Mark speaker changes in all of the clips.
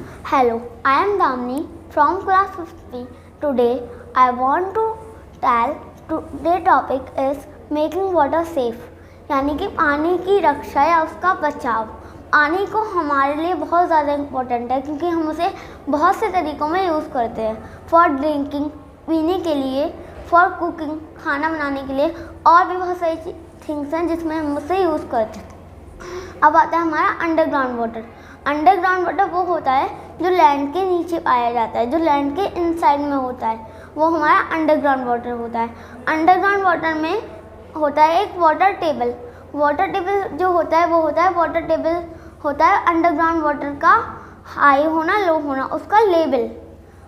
Speaker 1: Hello, I am Damni from class 5th. Today I want to tell today's topic is making water safe, यानी कि पानी की रक्षा या उसका बचाव। पानी को हमारे लिए बहुत ज़्यादा इम्पोर्टेंट है क्योंकि हम उसे बहुत से तरीक़ों में यूज़ करते हैं। फॉर ड्रिंकिंग, पीने के लिए, फॉर कुकिंग, खाना बनाने के लिए, और भी बहुत सारी थिंग्स हैं जिसमें हम उसे यूज़ करते हैं। अब आता है हमारा अंडरग्राउंड वाटर। अंडरग्राउंड वाटर वो होता है जो लैंड के नीचे पाया जाता है, जो लैंड के इनसाइड में होता है, वो हमारा अंडरग्राउंड वाटर होता है। अंडरग्राउंड वाटर में होता है एक वाटर टेबल। वाटर टेबल जो होता है वो होता है वाटर टेबल होता है अंडरग्राउंड वाटर का हाई होना, लो होना, उसका लेवल।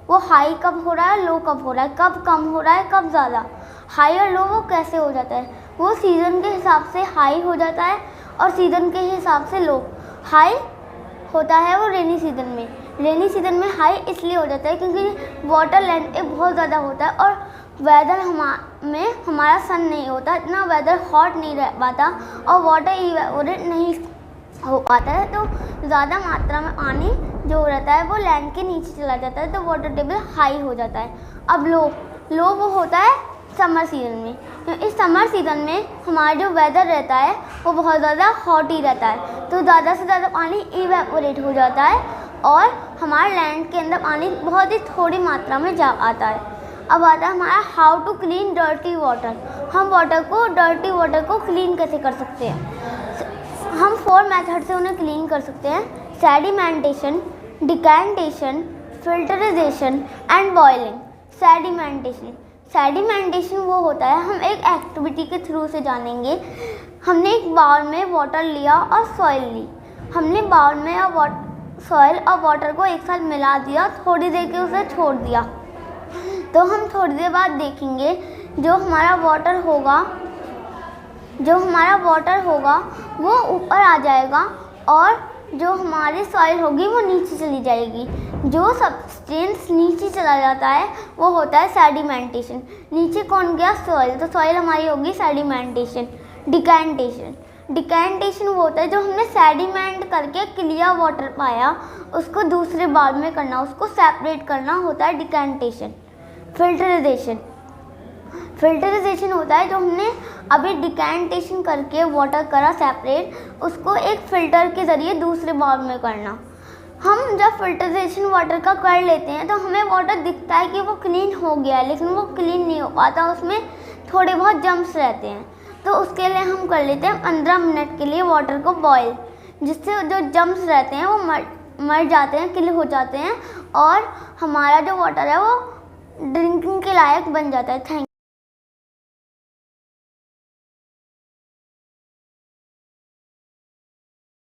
Speaker 1: वो हाई कब हो रहा है, लो कब हो रहा है, कब कम हो रहा है, कब ज़्यादा। हाई और लो वो कैसे हो जाता है, वो सीज़न के हिसाब से हाई हो जाता है और सीज़न के हिसाब से लो। हाई होता है वो रेनी सीज़न में। रेनी सीज़न में हाई इसलिए हो जाता है क्योंकि वाटर लेवल बहुत ज़्यादा होता है और वेदर में हमारा सन नहीं होता, इतना वेदर हॉट नहीं रह पाता और वाटर इवेपोरेट नहीं हो पाता है, तो ज़्यादा मात्रा में पानी जो रहता है वो लैंड के नीचे चला जाता है, तो वाटर टेबल हाई हो जाता है। अब लो वो होता है समर सीज़न में। तो इस समर सीज़न में हमारा जो वेदर रहता है वो बहुत ज़्यादा हॉट ही रहता है, तो ज़्यादा से ज़्यादा पानी इवेपोरेट हो जाता है और हमारे लैंड के अंदर पानी बहुत ही थोड़ी मात्रा में जा आता है। अब आता है हमारा how to clean dirty water. हम डर्टी वाटर को क्लीन कैसे कर सकते हैं। हम 4 मेथड से उन्हें क्लीन कर सकते हैं: sedimentation, decantation, filterization and boiling. Sedimentation वो होता है, हम एक एक्टिविटी के थ्रू से जानेंगे। हमने एक बाउल में वाटर लिया और सॉइल ली। हमने बाउल में सॉइल और वाटर को एक साथ मिला दिया, थोड़ी देर के उसे छोड़ दिया। तो हम थोड़ी देर बाद देखेंगे जो हमारा वाटर होगा वो ऊपर आ जाएगा और जो हमारी सॉइल होगी वो नीचे चली जाएगी। जो सब्सटेंस नीचे चला जाता है वो होता है सेडिमेंटेशन। नीचे कौन गया? सॉइल। तो सॉइल हमारी होगी सेडिमेंटेशन। डिकैंटेशन वो होता है जो हमने सेडिमेंट करके क्लियर वाटर पाया उसको दूसरे बाउल में करना, उसको सेपरेट करना होता है डिकैंटेशन। फिल्टराइजेशन होता है जो हमने अभी डिकैंटेशन करके वाटर करा सेपरेट, उसको एक फ़िल्टर के ज़रिए दूसरे बाउल में करना। हम जब फिल्टराइजेशन वाटर का कर लेते हैं तो हमें वाटर दिखता है कि वो क्लीन हो गया है, लेकिन वो क्लीन नहीं हो पाता, उसमें थोड़े बहुत जम्स रहते हैं। तो उसके लिए हम कर लेते हैं 15 मिनट के लिए वाटर को बॉयल, जिससे जो जम्स रहते हैं वो मर जाते हैं, क्लियर हो जाते हैं और हमारा जो वाटर है वो ड्रिंकिंग के लायक बन जाता है। थैंक